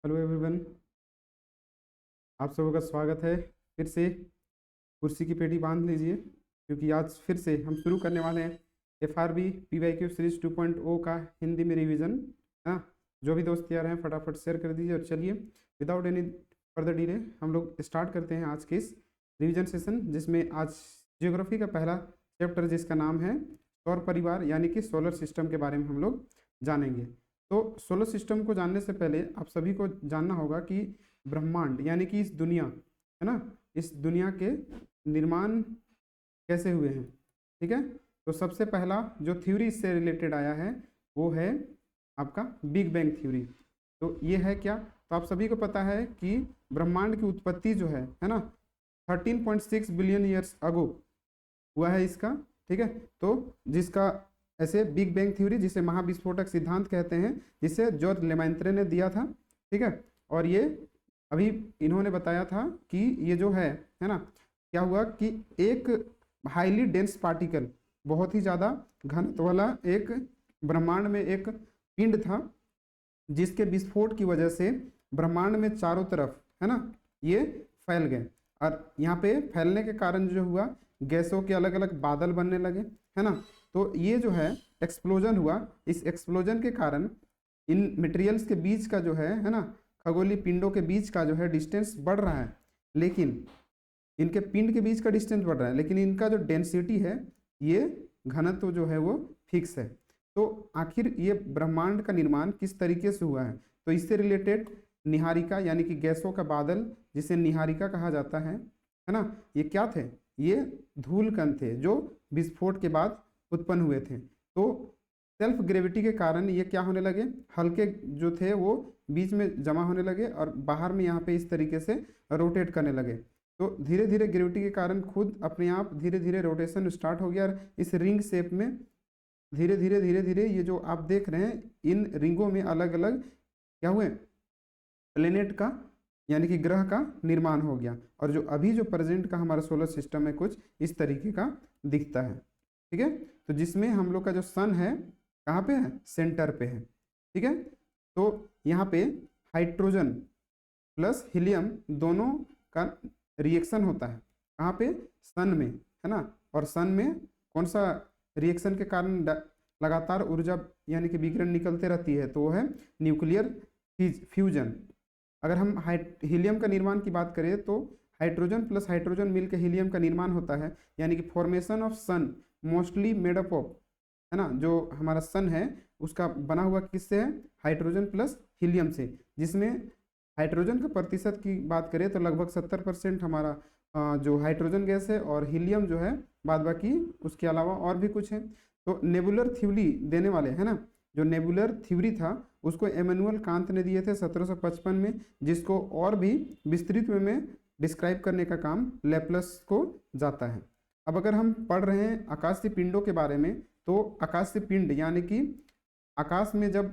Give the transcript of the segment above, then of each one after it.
Hello everyone, आप सबों का स्वागत है। फिर से कुर्सी की पेटी बांध लीजिए क्योंकि आज फिर से हम शुरू करने वाले हैं FRB PYQ सीरीज 2.0 का हिंदी में रिवीजन। हाँ, जो भी दोस्त तैयार हैं फटाफट शेयर कर दीजिए और चलिए विदाउट एनी फर्दर डिले हम लोग स्टार्ट करते हैं आज के इस रिवीजन सेशन, जिसमें आज जियोग्राफी का पहला चैप्टर जिसका नाम है सौर परिवार यानी कि सोलर सिस्टम के बारे में हम लोग जानेंगे। तो सोलर सिस्टम को जानने से पहले आप सभी को जानना होगा कि ब्रह्मांड यानी कि इस दुनिया है ना, इस दुनिया के निर्माण कैसे हुए हैं। ठीक है, तो सबसे पहला जो थ्योरी इससे रिलेटेड आया है वो है आपका बिग बैंग थ्योरी। तो ये है क्या, तो आप सभी को पता है कि ब्रह्मांड की उत्पत्ति जो है ना 13.6 बिलियन ईयर्स अगो हुआ है इसका। ठीक है, तो जिसका ऐसे बिग बैंग थ्योरी जिसे महाविस्फोटक सिद्धांत कहते हैं, जिसे जॉर्ज लेमैत्रे ने दिया था। ठीक है, और ये अभी इन्होंने बताया था कि ये जो है ना, क्या हुआ कि एक हाईली डेंस पार्टिकल, बहुत ही ज़्यादा घनत्व वाला एक ब्रह्मांड में एक पिंड था, जिसके विस्फोट की वजह से ब्रह्मांड में चारों तरफ है ना ये फैल गए। और यहाँ पे फैलने के कारण जो हुआ, गैसों के अलग अलग बादल बनने लगे है ना। तो ये जो है एक्सप्लोजन हुआ, इस एक्सप्लोजन के कारण इन मटेरियल्स के बीच का जो है ना, खगोलीय पिंडों के बीच का जो है डिस्टेंस बढ़ रहा है, लेकिन इनके पिंड के बीच का डिस्टेंस बढ़ रहा है, लेकिन इनका जो डेंसिटी है, ये घनत्व जो है वो फिक्स है। तो आखिर ये ब्रह्मांड का निर्माण किस तरीके से हुआ है, तो इससे रिलेटेड निहारिका यानी कि गैसों का बादल, जिसे निहारिका कहा जाता है ना, ये क्या थे, ये धूल कण थे जो विस्फोट के बाद उत्पन्न हुए थे। तो सेल्फ ग्रेविटी के कारण ये क्या होने लगे, हल्के जो थे वो बीच में जमा होने लगे और बाहर में यहाँ पे इस तरीके से रोटेट करने लगे। तो धीरे धीरे ग्रेविटी के कारण खुद अपने आप धीरे धीरे रोटेशन स्टार्ट हो गया और इस रिंग शेप में धीरे धीरे धीरे धीरे ये जो आप देख रहे हैं, इन रिंगों में अलग अलग क्या हुए, प्लेनेट का यानी कि ग्रह का निर्माण हो गया। और जो अभी जो प्रेजेंट का हमारा सोलर सिस्टम है कुछ इस तरीके का दिखता है। ठीक है, तो जिसमें हम लोग का जो सन है कहाँ पे है, सेंटर पे है। ठीक है, तो यहाँ पे हाइड्रोजन प्लस हीलियम दोनों का रिएक्शन होता है कहाँ पे, सन में है ना। और सन में कौन सा रिएक्शन के कारण लगातार ऊर्जा यानी कि विकिरण निकलते रहती है, तो वो है न्यूक्लियर फ्यूजन। अगर हम हीलियम का निर्माण की बात करें तो हाइड्रोजन प्लस हाइड्रोजन मिलकर हीलियम का निर्माण होता है, यानी कि formation of sun mostly made up of है ना, जो हमारा सन है उसका बना हुआ किससे है, हाइड्रोजन प्लस हीलियम से, जिसमें हाइड्रोजन का प्रतिशत की बात करें तो लगभग 70% हमारा जो हाइड्रोजन गैस है, और हीलियम जो है बाद बाकी उसके अलावा और भी कुछ है। तो नेबुलर थ्योरी देने वाले है ना, जो नेबुलर थ्योरी था उसको इमैनुअल कांत ने दिए थे 1755 में, जिसको और भी विस्तृत में डिस्क्राइब करने का काम लैप्लस को जाता है। अब अगर हम पढ़ रहे हैं आकाशीय पिंडों के बारे में, तो आकाशीय पिंड यानी कि आकाश में जब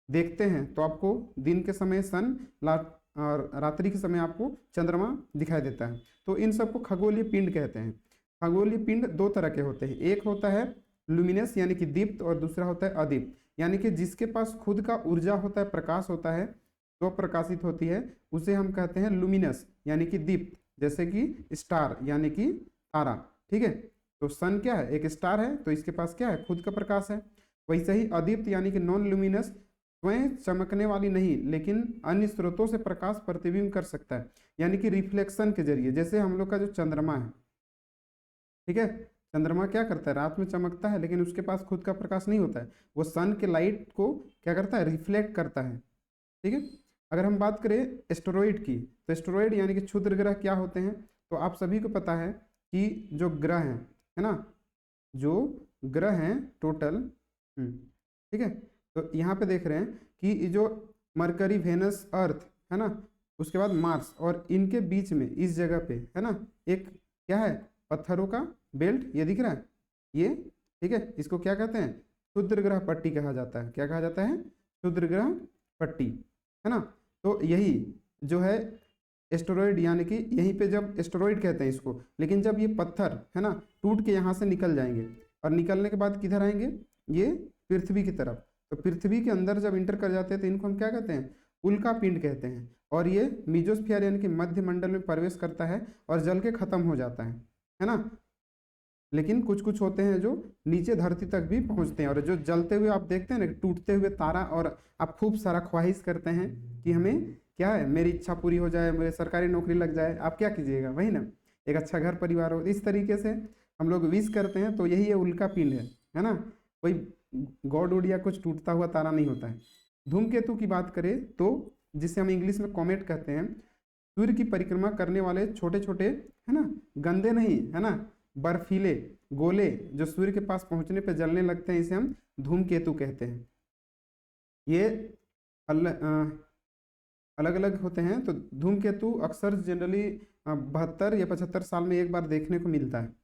देखते हैं तो आपको दिन के समय सन और रात्रि के समय आपको चंद्रमा दिखाई देता है। तो इन सबको खगोलीय पिंड कहते हैं। खगोलीय पिंड दो तरह के होते हैं, एक होता है लुमिनस यानी कि दीप्त, और दूसरा होता है अदीप्त यानी कि जिसके पास खुद का ऊर्जा होता है, प्रकाश होता है, तो प्रकाशित होती है, उसे हम कहते हैं लुमिनस यानी कि दीप्त, जैसे कि स्टार यानी कि तारा। ठीक है, तो सन क्या है, एक स्टार है, तो इसके पास क्या है, खुद का प्रकाश है। वैसे ही अदीप्त यानी कि नॉन लुमिनस, स्वयं चमकने वाली नहीं लेकिन अन्य स्रोतों से प्रकाश प्रतिबिंब कर सकता है, यानी कि रिफ्लेक्शन के जरिए, जैसे हम लोग का जो चंद्रमा है। ठीक है, चंद्रमा क्या करता है, रात में चमकता है लेकिन उसके पास खुद का प्रकाश नहीं होता है, वो सन के लाइट को क्या करता है, रिफ्लेक्ट करता है। ठीक है, अगर हम बात करें एस्टेरॉइड की, तो एस्टेरॉइड यानी कि क्षुद्र ग्रह क्या होते हैं, तो आप सभी को पता है कि जो ग्रह हैं है ना, जो ग्रह हैं टोटल, ठीक है, तो यहाँ पे देख रहे हैं कि ये जो मरकरी, वेनस, अर्थ है ना, उसके बाद मार्स, और इनके बीच में इस जगह पे है ना एक क्या है, पत्थरों का बेल्ट, ये दिख रहा है ये। ठीक है, इसको क्या कहते हैं, क्षुद्र ग्रह पट्टी कहा जाता है। क्या कहा जाता है, क्षुद्र ग्रह पट्टी है ना। तो यही जो है एस्टेरॉइड यानी कि यहीं पे जब एस्टेरॉइड कहते हैं इसको, लेकिन जब ये पत्थर है ना टूट के यहाँ से निकल जाएंगे और निकलने के बाद किधर आएंगे, ये पृथ्वी की तरफ, तो पृथ्वी के अंदर जब इंटर कर जाते हैं तो इनको हम क्या कहते हैं, उल्का पिंड कहते हैं। और ये मीजोस्फीयर यानी कि मध्य मंडल में प्रवेश करता है और जल के खत्म हो जाता है ना। लेकिन कुछ कुछ होते हैं जो नीचे धरती तक भी पहुंचते हैं, और जो जलते हुए आप देखते हैं ना, टूटते हुए तारा, और आप खूब सारा ख्वाहिश करते हैं कि हमें क्या है, मेरी इच्छा पूरी हो जाए, मेरे सरकारी नौकरी लग जाए, आप क्या कीजिएगा, वही ना, एक अच्छा घर परिवार हो, इस तरीके से हम लोग विश करते हैं। तो यही है उल्का पिंड है ना। कोई गॉड उड या कुछ टूटता हुआ तारा नहीं होता है। धूमकेतु की बात करें तो, जिसे हम इंग्लिश में कॉमेट कहते हैं, सूर्य की परिक्रमा करने वाले छोटे छोटे, है ना, गंदे नहीं, है ना, बर्फीले गोले जो सूर्य के पास पहुंचने पर जलने लगते हैं, इसे हम धूमकेतु कहते हैं। ये अलग अलग होते हैं। तो धूमकेतु अक्सर जनरली 72 या 75 साल में एक बार देखने को मिलता है।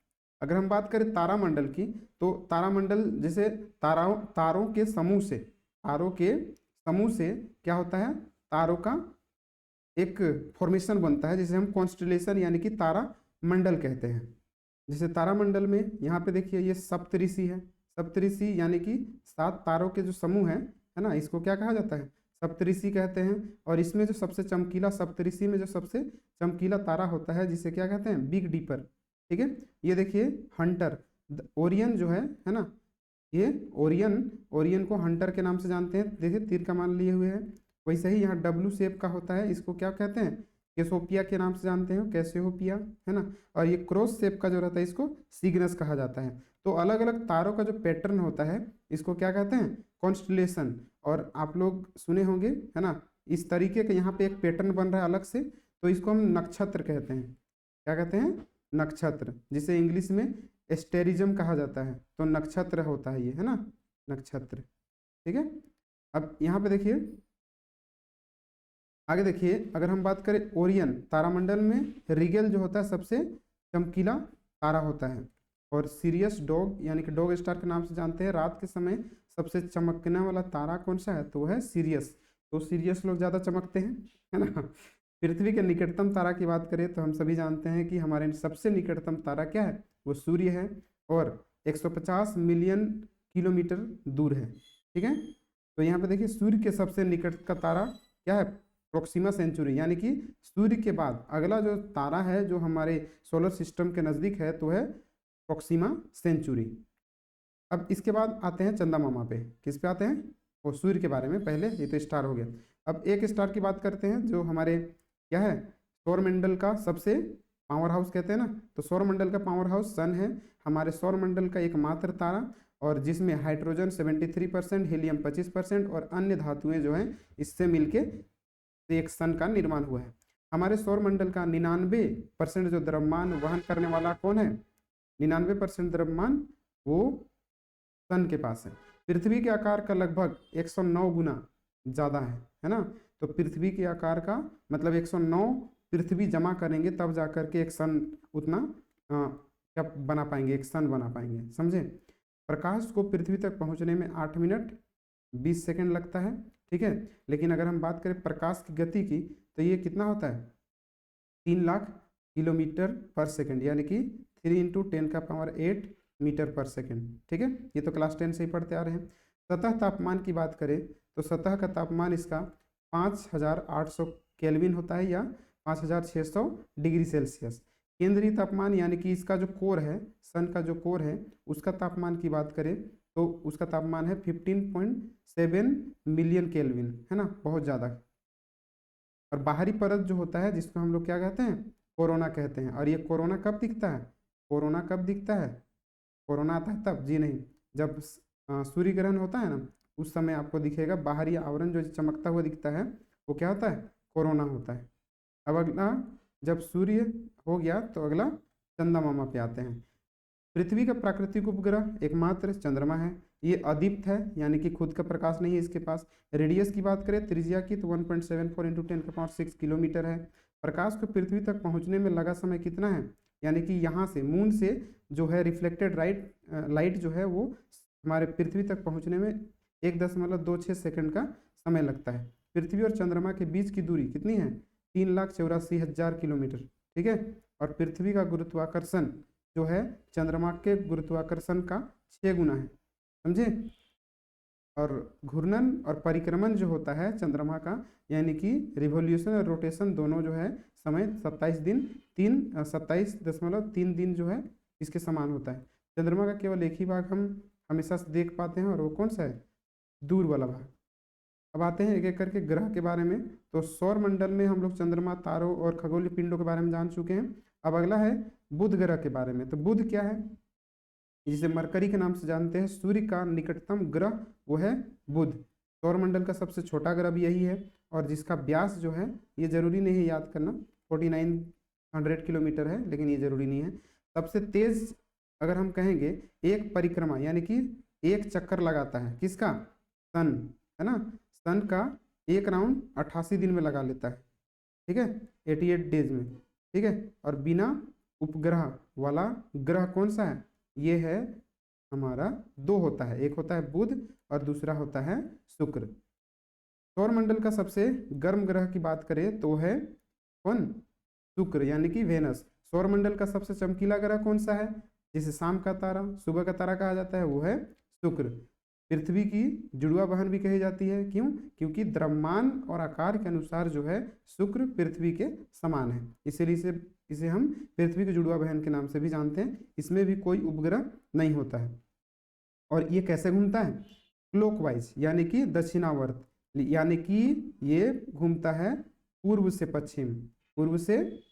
अगर हम बात करें तारामंडल की, तो तारामंडल जैसे तारों के समूह से क्या होता है, तारों का एक फॉर्मेशन बनता है, जिसे हम कॉन्स्टलेशन यानी कि तारा मंडल कहते हैं। जैसे तारामंडल में यहाँ पे देखिए ये सप्तऋषि है। सप्तऋषि यानी कि 7 तारों के जो समूह है ना, इसको क्या कहा जाता है, सप्तऋषि कहते हैं। और इसमें जो सबसे चमकीला, सप्तऋषि में जो सबसे चमकीला तारा होता है, जिसे क्या कहते हैं, बिग डीपर। ठीक है, ये देखिए हंटर, ओरियन जो है ना, ये ओरियन को हंटर के नाम से जानते हैं। देखिए तीर कमान लिए हुए है। वैसे ही यहाँ डब्लू शेप का होता है, इसको क्या कहते हैं, कैसोपिया के नाम से जानते हैं, कैसियोपिया, है ना। और ये क्रॉस शेप का जो रहता है, इसको सिग्नस कहा जाता है। तो अलग अलग तारों का जो पैटर्न होता है, इसको क्या कहते हैं, कॉन्स्टलेशन। और आप लोग सुने होंगे, है ना, इस तरीके का यहाँ पे एक पैटर्न बन रहा है अलग से, तो इसको हम नक्षत्र कहते हैं। क्या कहते हैं, नक्षत्र, जिसे इंग्लिश में एस्टेरिज्म कहा जाता है। तो नक्षत्र होता है ये, है ना, नक्षत्र। ठीक है, अब यहाँ पे देखिए, आगे देखिए, अगर हम बात करें ओरियन, तारामंडल में रिगेल जो होता है सबसे चमकीला तारा होता है। और सीरियस डॉग यानी कि डॉग स्टार के नाम से जानते हैं। रात के समय सबसे चमकने वाला तारा कौन सा है, तो वह है सीरियस। तो सीरियस लोग ज़्यादा चमकते हैं, है ना। पृथ्वी के निकटतम तारा की बात करें तो हम सभी जानते हैं कि हमारे सबसे निकटतम तारा क्या है, वो सूर्य है, और 150 मिलियन किलोमीटर दूर है। ठीक है, तो यहाँ पे देखिए सूर्य के सबसे निकट का तारा क्या है, प्रोक्सिमा सेंचुरी, यानी कि सूर्य के बाद अगला जो तारा है जो हमारे सोलर सिस्टम के नज़दीक है, तो है प्रोक्सिमा सेंचुरी। अब इसके बाद आते हैं चंदा मामा पे। किस पे आते हैं, वो सूर्य के बारे में, पहले ये तो स्टार हो गया। अब एक स्टार की बात करते हैं जो हमारे क्या है, सौरमंडल का सबसे पावर हाउस कहते हैं ना। तो सौरमंडल का पावर हाउस सन है, हमारे सौरमंडल का एकमात्र तारा, और जिसमें हाइड्रोजन 73%, हीलियम 25% और अन्य धातुएं जो हैं इससे मिलके एक सन का निर्माण हुआ है। हमारे सौरमंडल का 99% जो द्रव्यमान वहन करने वाला कौन है, 99% द्रव्यमान वो सन के पास है। पृथ्वी के आकार का लगभग 109 गुना ज़्यादा है ना। तो पृथ्वी के आकार का मतलब 109 पृथ्वी जमा करेंगे तब जा कर के एक सन उतना क्या बना पाएंगे, एक सन बना पाएंगे, समझे। प्रकाश को पृथ्वी तक पहुंचने में 8 मिनट 20 सेकंड लगता है। ठीक है, लेकिन अगर हम बात करें प्रकाश की गति की, तो ये कितना होता है, 3 लाख किलोमीटर पर सेकंड, यानी कि 3 × 10⁸ मीटर पर सेकंड। ठीक है, ये तो क्लास 10 से ही पढ़ते आ रहे हैं। सतह तापमान की बात करें तो सतह का तापमान इसका 5800 केल्विन होता है, या 5600 डिग्री सेल्सियस। केंद्रीय तापमान यानी कि इसका जो कोर है, सन का जो कोर है, उसका तापमान की बात करें तो उसका तापमान है 15.7 मिलियन केल्विन, है ना, बहुत ज़्यादा। और बाहरी परत जो होता है, जिसको हम लोग क्या कहते हैं, कोरोना कहते हैं। और ये कोरोना कब दिखता है, कोरोना कब दिखता है, कोरोना आता है तब, जी नहीं, जब सूर्य ग्रहण होता है ना, उस समय आपको दिखेगा बाहरी आवरण जो चमकता हुआ दिखता है, वो क्या होता है, कोरोना होता है। अब अगला, जब सूर्य हो गया तो अगला चंदा मामा पे आते हैं। पृथ्वी का प्राकृतिक उपग्रह एकमात्र चंद्रमा है। ये अदीप्त है, यानी कि खुद का प्रकाश नहीं है इसके पास। रेडियस की बात करें त्रिज्या की, तो 1.74 × 10⁶ किलोमीटर है। प्रकाश को पृथ्वी तक पहुंचने में लगा समय कितना है, यानी कि यहाँ से मून से जो है रिफ्लेक्टेड लाइट जो है वो हमारे पृथ्वी तक पहुँचने में 1.26 सेकंड का समय लगता है। पृथ्वी और चंद्रमा के बीच की दूरी कितनी है, 3,84,000 किलोमीटर। ठीक है, और पृथ्वी का गुरुत्वाकर्षण जो है चंद्रमा के गुरुत्वाकर्षण का 6 गुना है, समझे। और घूर्णन और परिक्रमण जो होता है चंद्रमा का, यानी कि रिवोल्यूशन और रोटेशन दोनों जो है समय 27.3 दिन जो है इसके समान होता है। चंद्रमा का केवल एक ही भाग हम हमेशा से देख पाते हैं और वो कौन सा है, दूर वाला भाग। अब आते हैं एक एक करके ग्रह के बारे में। तो सौर मंडल में हम लोग चंद्रमा, तारों और खगोलीय पिंडों के बारे में जान चुके हैं। अब अगला है बुध ग्रह के बारे में। तो बुध क्या है, जिसे मरकरी के नाम से जानते हैं, सूर्य का निकटतम ग्रह वो है बुध। सौरमंडल का सबसे छोटा ग्रह भी यही है और जिसका व्यास जो है, ये जरूरी नहीं है याद करना, 4900 किलोमीटर है, लेकिन ये जरूरी नहीं है। सबसे तेज अगर हम कहेंगे, एक परिक्रमा यानी कि एक चक्कर लगाता है किसका, सन, है ना। सन का एक राउंड 88 दिन में लगा लेता है, ठीक है, 88 डेज में, ठीक है। और बिना उपग्रह वाला ग्रह कौन सा है, ये है हमारा, दो होता है, एक होता है बुध और दूसरा होता है शुक्र। सौरमंडल का सबसे गर्म ग्रह की बात करें तो है कौन, शुक्र यानी कि वेनस। सौरमंडल का सबसे चमकीला ग्रह कौन सा है, जिसे शाम का तारा, सुबह का तारा कहा जाता है, वो है शुक्र। पृथ्वी की जुड़वा बहन भी कही जाती है, क्यों, क्योंकि द्रव्यमान और आकार के अनुसार जो है शुक्र पृथ्वी के समान है, इसीलिए इसे हम पृथ्वी की जुड़वा बहन के नाम से भी जानते हैं। इसमें भी कोई उपग्रह नहीं होता है। और ये कैसे घूमता है, क्लॉकवाइज यानी कि दक्षिणावर्त, यानी कि ये घूमता है पूर्व से पश्चिम, पूर्व से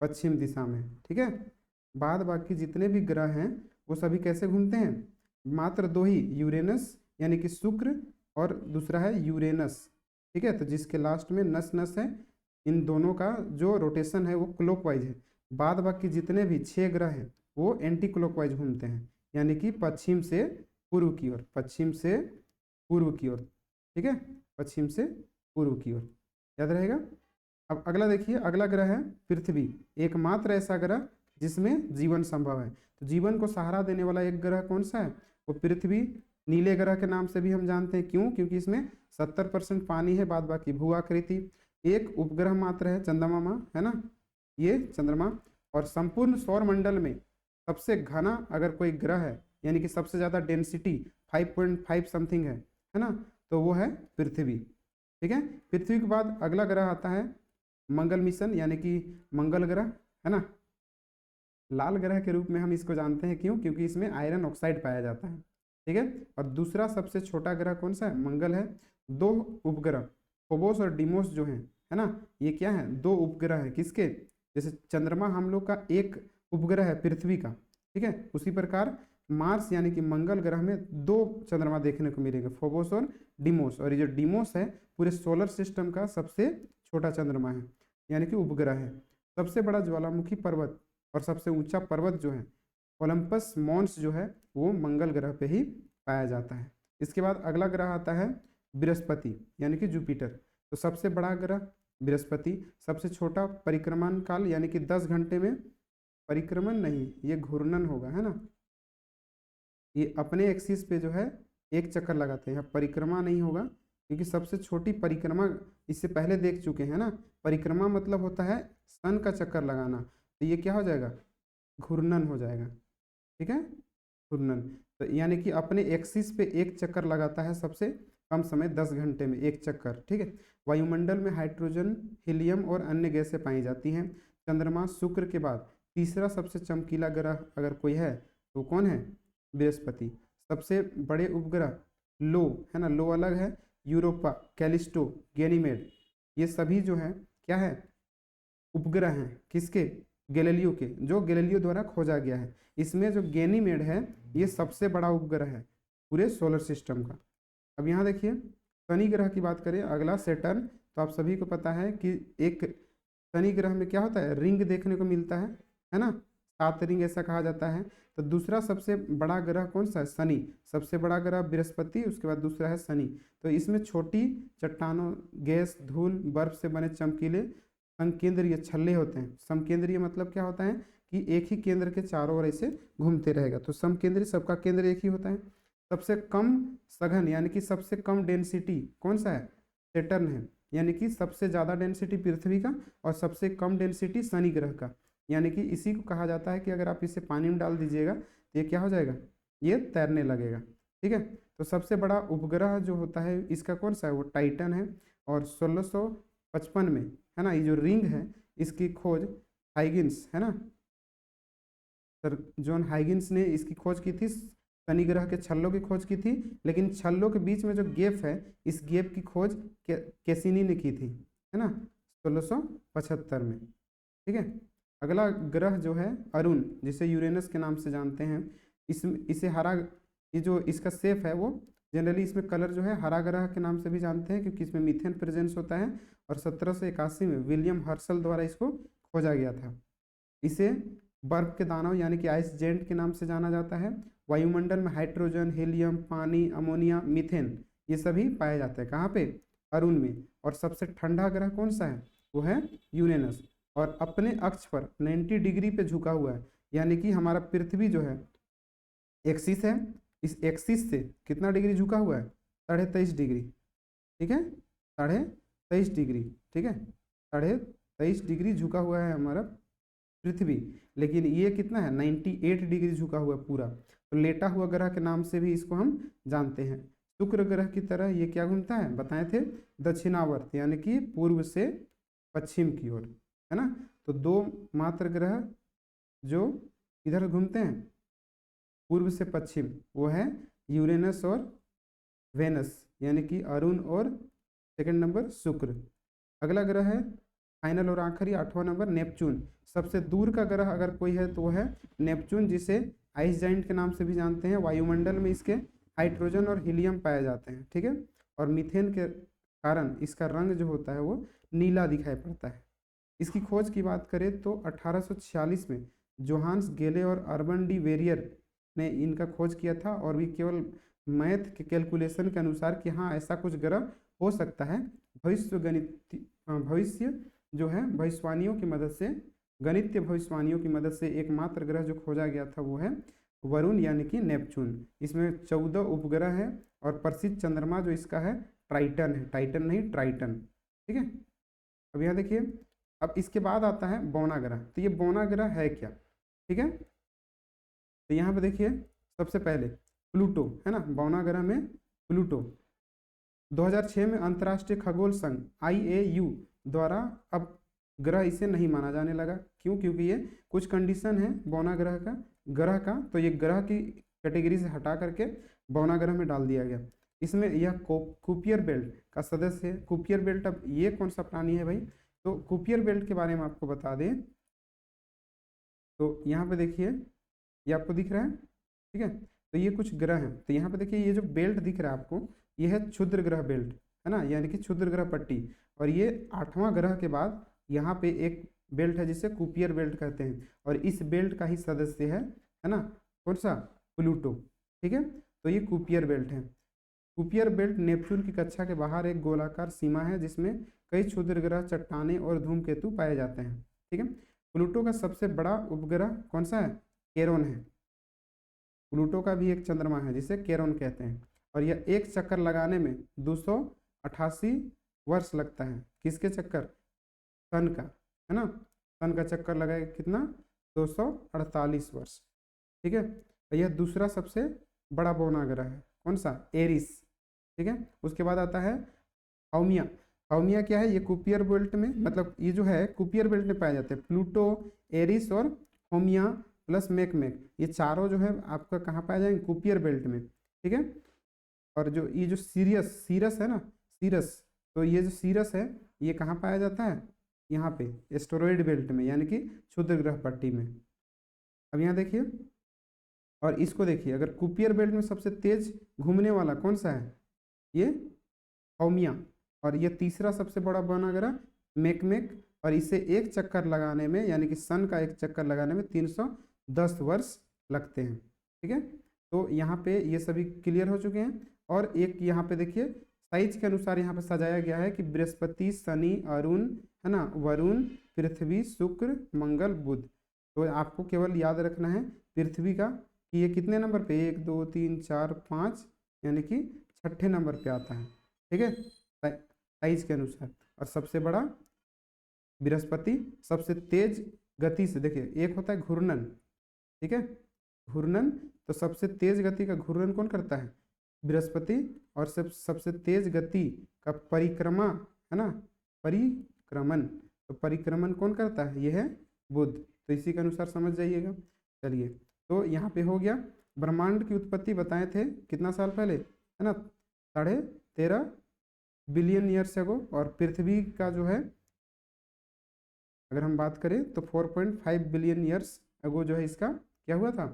पश्चिम दिशा में, ठीक है। बाद बाकी जितने भी ग्रह हैं वो सभी कैसे घूमते हैं, मात्र दो ही, यूरेनस यानी कि शुक्र और दूसरा है यूरेनस, ठीक है। तो जिसके लास्ट में नस नस है, इन दोनों का जो रोटेशन है वो क्लॉकवाइज है। बाद बाकी जितने भी 6 ग्रह हैं वो एंटी क्लॉकवाइज घूमते हैं, यानी कि पश्चिम से पूर्व की ओर, पश्चिम से पूर्व की ओर, ठीक है, पश्चिम से पूर्व की ओर, याद रहेगा। अब अगला देखिए, अगला ग्रह है पृथ्वी, एकमात्र ऐसा ग्रह जिसमें जीवन संभव है। तो जीवन को सहारा देने वाला एक ग्रह कौन सा है, वो पृथ्वी। नीले ग्रह के नाम से भी हम जानते हैं, क्यों, क्योंकि इसमें 70% पानी है, बाद बाकी भू आकृति। एक उपग्रह मात्र है चंद्रमा, है ना, ये चंद्रमा। और संपूर्ण सौर मंडल में सबसे घना अगर कोई ग्रह है, यानी कि सबसे ज़्यादा डेंसिटी 5.5 समथिंग है ना, तो वो है पृथ्वी, ठीक है। पृथ्वी के बाद अगला ग्रह आता है मंगल मिशन, यानी कि मंगल ग्रह, है ना। लाल ग्रह के रूप में हम इसको जानते हैं, क्यों, क्योंकि इसमें आयरन ऑक्साइड पाया जाता है, ठीक है। और दूसरा सबसे छोटा ग्रह कौन सा है, मंगल है। 2 उपग्रह फोबोस और डिमोस जो हैं, है ना, ये क्या है, 2 उपग्रह है किसके, जैसे चंद्रमा हम लोग का एक उपग्रह है पृथ्वी का, ठीक है, उसी प्रकार मार्स यानी कि मंगल ग्रह में 2 चंद्रमा देखने को मिलेंगे, फोबोस और डिमोस। और ये जो डिमोस है पूरे सोलर सिस्टम का सबसे छोटा चंद्रमा है, यानी कि उपग्रह है। सबसे बड़ा ज्वालामुखी पर्वत और सबसे ऊंचा पर्वत जो है ओलंपस मॉन्स जो है, वो मंगल ग्रह पे ही पाया जाता है। इसके बाद अगला ग्रह आता है बृहस्पति, यानी कि जुपिटर। तो सबसे बड़ा ग्रह बृहस्पति, सबसे छोटा परिक्रमण काल, यानी कि 10 घंटे में, परिक्रमण नहीं, ये घूर्णन होगा, है ना, ये अपने एक्सिस पे जो है एक चक्कर लगाते हैं, परिक्रमा नहीं होगा, क्योंकि सबसे छोटी परिक्रमा इससे पहले देख चुके हैं ना। परिक्रमा मतलब होता है सन का चक्कर लगाना, तो ये क्या हो जाएगा, घूर्णन हो जाएगा, ठीक है, घूर्णन। तो यानी कि अपने एक्सिस पे एक चक्कर लगाता है सबसे कम समय, 10 घंटे में एक चक्कर, ठीक है। वायुमंडल में हाइड्रोजन, हीलियम और अन्य गैसें पाई जाती हैं। चंद्रमा शुक्र के बाद तीसरा सबसे चमकीला ग्रह अगर कोई है तो कौन है, बृहस्पति। सबसे बड़े उपग्रह लो, है ना, लो अलग है, यूरोपा, कैलिस्टो, गैनीमेड, ये सभी जो है क्या है, उपग्रह हैं किसके, गैलीलियो के, जो गैलीलियो द्वारा खोजा गया है। इसमें जो गैनीमेड है ये सबसे बड़ा उपग्रह है पूरे सोलर सिस्टम का। अब यहाँ देखिए शनि ग्रह की बात करें, अगला सेटर्न। तो आप सभी को पता है कि एक शनि ग्रह में क्या होता है, रिंग देखने को मिलता है ना, 7 रिंग ऐसा कहा जाता है। तो दूसरा सबसे बड़ा ग्रह कौन सा है, शनि। सबसे बड़ा ग्रह बृहस्पति, उसके बाद दूसरा है शनि। तो इसमें छोटी चट्टानों, गैस, धूल, बर्फ से बने चमकीले समकेंद्रीय छल्ले होते हैं। समकेंद्रीय मतलब क्या होता है कि एक ही केंद्र के चारों ओर ऐसे घूमते रहेगा, तो समकेंद्रीय, सबका केंद्र एक ही होता है। सबसे कम सघन यानी कि सबसे कम डेंसिटी कौन सा है, सेटर्न है, यानी कि सबसे ज़्यादा डेंसिटी पृथ्वी का और सबसे कम डेंसिटी शनि ग्रह का। यानी कि इसी को कहा जाता है कि अगर आप इसे पानी में डाल दीजिएगा तो ये क्या हो जाएगा, ये तैरने लगेगा, ठीक है। तो सबसे बड़ा उपग्रह जो होता है इसका कौन सा है, वो टाइटन है। और 1655 में, है ना, ये जो रिंग है इसकी खोज हाइगिन्स, है ना, सर जॉन हाइगिन्स ने इसकी खोज की थी, शनि ग्रह के छल्लों की खोज की थी। लेकिन छल्लों के बीच में जो गैप है, इस गैप की खोज कैसिनी ने की थी, है ना, 1675 में। ठीक है। अगला ग्रह जो है अरुण, जिसे यूरेनस के नाम से जानते हैं, इसे हरा, ये जो इसका शेप है वो जनरली इसमें कलर जो है हरा ग्रह के नाम से भी जानते हैं, क्योंकि इसमें मीथेन प्रेजेंस होता है। और 1781 में विलियम हर्शल द्वारा इसको खोजा गया था। इसे बर्फ के दानव यानी कि आइस जेंट के नाम से जाना जाता है। वायुमंडल में हाइड्रोजन, हीलियम, पानी, अमोनिया, मीथेन ये सभी पाए जाते हैं। कहाँ पे, अरुण में। और सबसे ठंडा ग्रह कौन सा है, वो है यूरेनस। और अपने अक्ष पर 90 डिग्री पे झुका हुआ है, यानी कि हमारा पृथ्वी जो है एक्सिस है, इस एक्सिस से कितना डिग्री झुका हुआ है, 23.5 डिग्री। ठीक है, 23.5 डिग्री। ठीक है, 23.5 डिग्री झुका हुआ है हमारा पृथ्वी। लेकिन ये कितना है, 98 डिग्री झुका हुआ पूरा। तो लेटा हुआ ग्रह के नाम से भी इसको हम जानते हैं। शुक्र ग्रह की तरह ये क्या घूमता है, बताए थे, दक्षिणावर्त, यानी कि पूर्व से पश्चिम की ओर, है ना। तो दो मात्र ग्रह जो इधर घूमते हैं पूर्व से पश्चिम, वो है यूरेनस और वेनस, यानी कि अरुण और सेकंड नंबर शुक्र। अगला ग्रह है फाइनल और आखिरी 8वां नंबर नेपच्यून। सबसे दूर का ग्रह अगर कोई है तो वो है नेपच्यून, जिसे आइस जाइंट के नाम से भी जानते हैं। वायुमंडल में इसके हाइड्रोजन और हीलियम पाए जाते हैं। ठीक है, और मीथेन के कारण इसका रंग जो होता है वो नीला दिखाई पड़ता है। इसकी खोज की बात करें तो 1846 में जोहान्स गेले और अर्बन डी वेरियर ने इनका खोज किया था। और भी केवल मैथ के कैलकुलेशन के अनुसार कि हाँ ऐसा कुछ ग्रह हो सकता है। भविष्य जो है भविष्यवाणियों की मदद से, गणितीय भविष्यवाणियों की मदद से एकमात्र ग्रह जो खोजा गया था वो है वरुण, यानी कि नेपच्यून। इसमें 14 उपग्रह है। और प्रसिद्ध चंद्रमा जो इसका है ट्राइटन है, टाइटन नहीं ट्राइटन। ठीक है, अब यहाँ देखिए, अब इसके बाद आता है बौना ग्रह। तो ये बौना ग्रह है क्या, ठीक है, तो यहाँ पे देखिए सबसे पहले प्लूटो, है ना, बौना ग्रह में प्लूटो 2006 में अंतर्राष्ट्रीय खगोल संघ IAU द्वारा अब ग्रह इसे नहीं माना जाने लगा। क्यों, क्योंकि ये कुछ कंडीशन है बौना ग्रह का, तो ये ग्रह की कैटेगरी से हटा करके बौना ग्रह में डाल दिया गया। इसमें यह कुपियर बेल्ट का सदस्य है। कुपियर बेल्ट, अब ये कौन सा प्राणी है भाई, तो कुपियर बेल्ट के बारे में आपको बता दें तो यहाँ पे देखिए, ये आपको दिख रहा है, ठीक है, तो ये कुछ ग्रह हैं। तो यहाँ पे देखिए ये जो बेल्ट दिख रहा है आपको, ये है क्षुद्र ग्रह बेल्ट, है ना, यानी कि क्षुद्र ग्रह पट्टी। और ये 8वां ग्रह के बाद यहाँ पे एक बेल्ट है जिसे कुपियर बेल्ट कहते हैं। और इस बेल्ट का ही सदस्य है ना, कौन सा, प्लूटो। ठीक है, तो ये कुपियर बेल्ट है। कुपियर बेल्ट नेपच्यून की कक्षा के बाहर एक गोलाकार सीमा है जिसमें कई क्षुद्र ग्रह, चट्टानें और धूमकेतु पाए जाते हैं। ठीक है, प्लूटो का सबसे बड़ा उपग्रह कौन सा है, केरोन है। प्लूटो का भी एक चंद्रमा है जिसे केरोन कहते हैं। और यह एक चक्कर लगाने में 288 वर्ष लगता है। किसके चक्कर, सन का, है ना, सन का चक्कर लगाएगा कितना, 248 वर्ष। ठीक है, यह दूसरा सबसे बड़ा बौना ग्रह है, कौन सा, एरिस। ठीक है, उसके बाद आता है हाउमिया। हाउमिया क्या है, ये कुपियर बेल्ट में, मतलब ये जो है कुपियर बेल्ट में पाए जाते हैं। प्लूटो, एरिस और हाउमिया प्लस मेकमेक, ये चारों जो है आपका कहाँ पाए जाएंगे, कुपियर बेल्ट में। ठीक है, और जो ये जो सीरस है ना, सीरस, तो ये जो सीरस है ये कहाँ पाया जाता है, यहाँ पे एस्टेरॉयड बेल्ट में, यानी कि क्षुद्र ग्रह पट्टी में। अब यहाँ देखिए, और इसको देखिए, अगर कुपियर बेल्ट में सबसे तेज घूमने वाला कौन सा है, ये हाउमिया। और ये तीसरा सबसे बड़ा बौना ग्रह मेकमेक, और इसे एक चक्कर लगाने में, यानी कि सन का एक चक्कर लगाने में 310 वर्ष लगते हैं। ठीक है, तो यहाँ पे ये सभी क्लियर हो चुके हैं। और एक यहाँ पे देखिए साइज के अनुसार यहाँ पे सजाया गया है कि बृहस्पति, शनि, अरुण, है ना, वरुण, पृथ्वी, शुक्र, मंगल, बुध। तो आपको केवल याद रखना है पृथ्वी का कि ये कितने नंबर पे, 1 2 3 4 5, यानी कि 6ठे नंबर पे आता है। ठीक है, साइज के अनुसार। और सबसे बड़ा बृहस्पति, सबसे तेज गति से, देखिए एक होता है घूर्णन, ठीक है, घूर्णन, तो सबसे तेज गति का घूर्णन कौन करता है, बृहस्पति, और सबसे तेज गति का परिक्रमा है ना, परिक्रमण, तो परिक्रमण कौन करता है, ये है बुध। तो इसी के अनुसार समझ जाइएगा। चलिए, तो यहाँ पे हो गया। ब्रह्मांड की उत्पत्ति बताए थे कितना साल पहले, है ना, 13.5 बिलियन ईयर्स एगो, और पृथ्वी का जो है अगर हम बात करें तो 4.5 बिलियन ईयर्स एगो जो है इसका क्या हुआ था,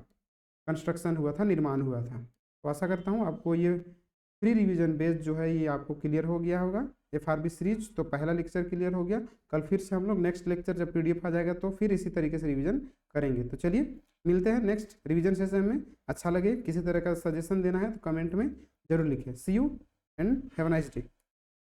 कंस्ट्रक्शन हुआ था, निर्माण हुआ था। तो आशा करता हूँ आपको ये फ्री रिवीजन बेस्ड जो है ये आपको क्लियर हो गया होगा। FRB सीरीज तो पहला लेक्चर क्लियर हो गया। कल फिर से हम लोग नेक्स्ट लेक्चर जब PDF आ जाएगा तो फिर इसी तरीके से रिवीजन करेंगे। तो चलिए मिलते हैं नेक्स्ट रिवीजन सेशन में। अच्छा लगे, किसी तरह का सजेशन देना है तो कमेंट में जरूर लिखें। See you and have a nice day.